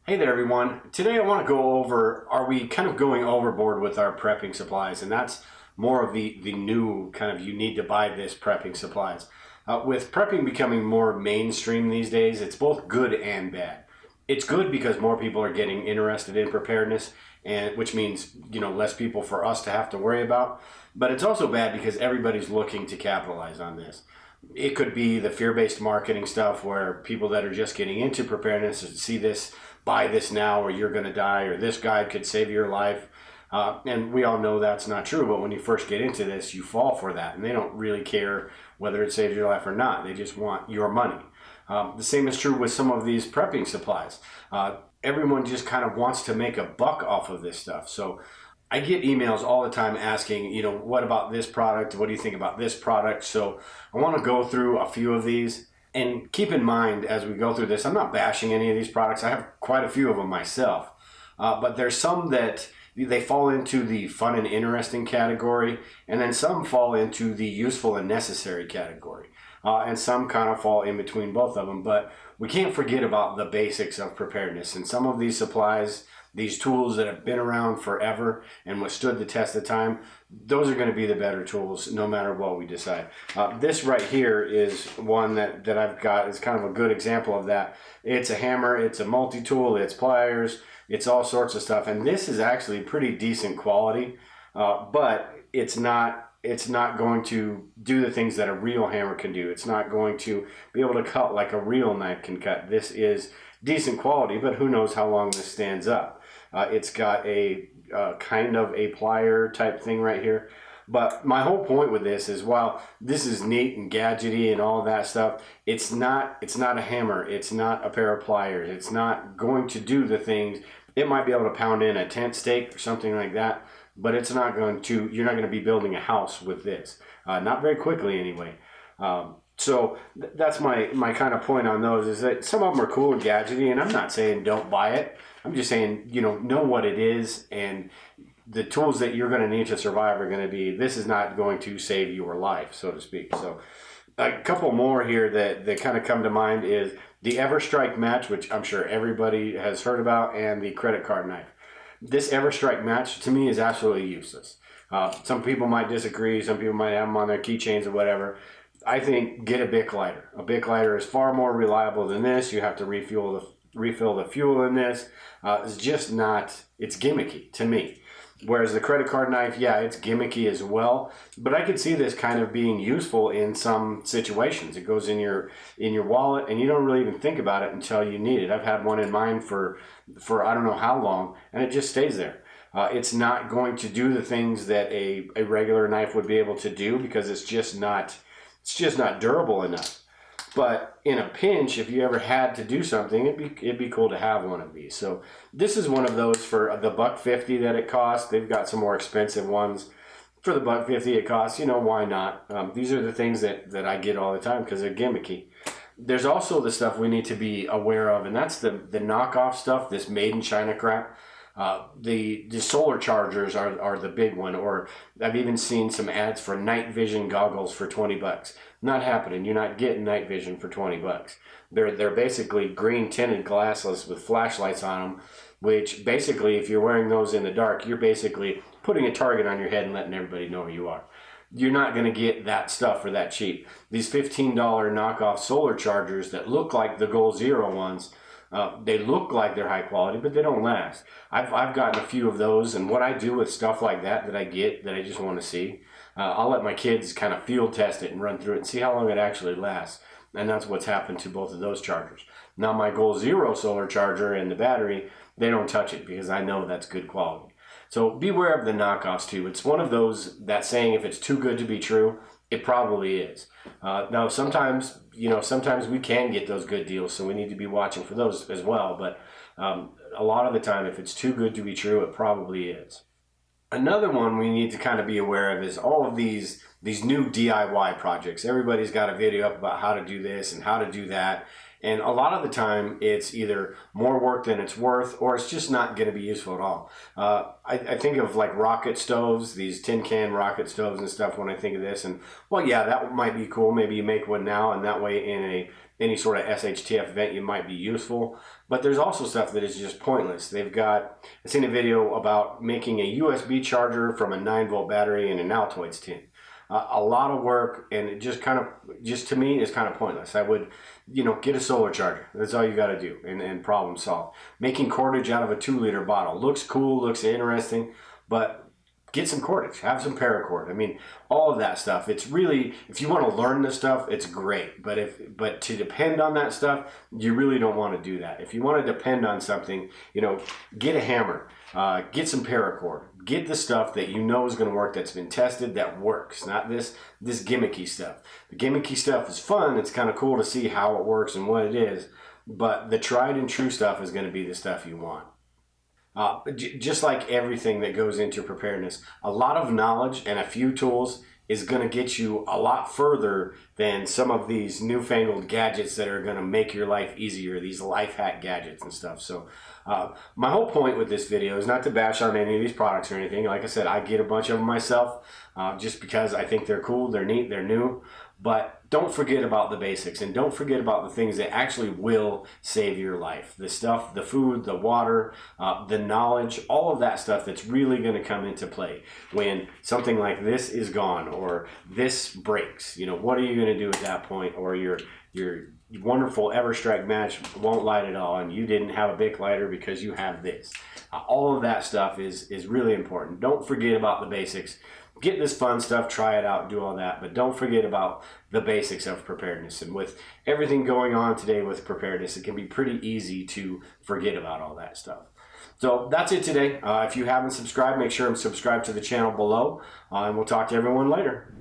Hey there everyone. Today I want to go over, are we kind of going overboard with our prepping supplies? And that's more of the new kind of you need to buy this prepping supplies. With prepping becoming more mainstream these days, it's both good and bad. It's good because more people are getting interested in preparedness, and which means less people for us to have to worry about. But it's also bad because everybody's looking to capitalize on this. It could be the fear-based marketing stuff where people that are just getting into preparedness see this, buy this now or you're going to die, or this guide could save your life. And we all know that's not true, but when you first get into this, you fall for that, and they don't really care whether it saves your life or not. They just want your money. The same is true with some of these prepping supplies. Everyone just kind of wants to make a buck off of this stuff. So I get emails all the time asking, what about this product? What do you think about this product? So I want to go through a few of these. And keep in mind, as we go through this, I'm not bashing any of these products. I have quite a few of them myself. But there's some that they fall into the fun and interesting category, and then some fall into the useful and necessary category. And some kind of fall in between both of them. But we can't forget about the basics of preparedness. And some of these supplies, these tools that have been around forever and withstood the test of time, those are going to be the better tools no matter what we decide. This right here is one that I've got is kind of a good example of that. It's a hammer, it's a multi-tool, it's pliers, it's all sorts of stuff. And this is actually pretty decent quality, but it's not going to do the things that a real hammer can do. It's not going to be able to cut like a real knife can cut. This is decent quality, but who knows how long this stands up. It's got a kind of a plier type thing right here. But my whole point with this is, while this is neat and gadgety and all that stuff, it's not a hammer. It's not a pair of pliers. It's not going to do the things. It might be able to pound in a tent stake or something like that, but it's not going to, you're not going to be building a house with this. Not very quickly anyway. So that's my kind of point on those, is that some of them are cool and gadgety, and I'm not saying don't buy it. I'm just saying, know what it is, and the tools that you're going to need to survive are going to be, this is not going to save your life, so to speak. So a couple more here that kind of come to mind is the Everstrike match, which I'm sure everybody has heard about, and the credit card knife. This Everstrike match to me is absolutely useless. Some people might disagree. Some people might have them on their keychains or whatever. I think get a Bic lighter. A Bic lighter is far more reliable than this. You have to refill the fuel in this. It's just not, it's gimmicky to me. Whereas the credit card knife, yeah, it's gimmicky as well, but I could see this kind of being useful in some situations. It goes in your wallet, and you don't really even think about it until you need it. I've had one in mine for I don't know how long, and it just stays there. It's not going to do the things that a regular knife would be able to do, because it's just not durable enough. But in a pinch, if you ever had to do something, it'd be cool to have one of these. So this is one of those for the $1.50 that it costs. They've got some more expensive ones. For the $1.50 it costs, why not? These are the things that I get all the time because they're gimmicky. There's also the stuff we need to be aware of, and that's the knockoff stuff, this made in China crap. The solar chargers are the big one, or I've even seen some ads for night vision goggles for $20. Not happening. You're not getting night vision for $20. They're basically green tinted glasses with flashlights on them, which basically, if you're wearing those in the dark, you're basically putting a target on your head and letting everybody know who you are. You're not going to get that stuff for that cheap. These $15 knockoff solar chargers that look like the Goal Zero ones, they look like they're high quality, but they don't last. I've gotten a few of those, and what I do with stuff like that I get that I just want to see, I'll let my kids kind of field test it and run through it and see how long it actually lasts. And that's what's happened to both of those chargers. Now my Goal Zero solar charger and the battery, they don't touch it because I know that's good quality. So beware of the knockoffs too. It's one of those, that saying, if it's too good to be true, it probably is. Now sometimes we can get those good deals, so we need to be watching for those as well. But a lot of the time, if it's too good to be true, it probably is. Another one we need to kind of be aware of is all of these new DIY projects. Everybody's got a video up about how to do this and how to do that. And a lot of the time, it's either more work than it's worth, or it's just not going to be useful at all. I think of like rocket stoves, these tin can rocket stoves and stuff when I think of this. And well, yeah, that might be cool. Maybe you make one now, and that way in any sort of SHTF event, you might be useful. But there's also stuff that is just pointless. I've seen a video about making a USB charger from a 9-volt battery in an Altoids tin. A lot of work, and it just to me is kind of pointless. I would, get a solar charger. That's all you got to do, and problem solved. Making cordage out of a 2-liter bottle looks cool, looks interesting, but get some cordage, have some paracord. I mean, all of that stuff. It's really, if you want to learn this stuff, it's great. But to depend on that stuff, you really don't want to do that. If you want to depend on something, get a hammer, get some paracord, get the stuff that you know is going to work, that's been tested, that works. Not this gimmicky stuff. The gimmicky stuff is fun. It's kind of cool to see how it works and what it is. But the tried and true stuff is going to be the stuff you want. Just like everything that goes into preparedness, a lot of knowledge and a few tools is going to get you a lot further than some of these newfangled gadgets that are going to make your life easier, these life hack gadgets and stuff. So my whole point with this video is not to bash on any of these products or anything. Like I said, I get a bunch of them myself just because I think they're cool, they're neat, they're new. But don't forget about the basics, and don't forget about the things that actually will save your life. The stuff, the food, the water, the knowledge, all of that stuff that's really going to come into play when something like this is gone or this breaks. What are you going to do at that point? Or your wonderful Everstrike match won't light at all, and you didn't have a Bic lighter because you have this. All of that stuff is really important. Don't forget about the basics. Get this fun stuff, try it out, do all that, but don't forget about the basics of preparedness. And with everything going on today with preparedness, it can be pretty easy to forget about all that stuff. So that's it today. If you haven't subscribed, make sure and subscribe to the channel below, and we'll talk to everyone later.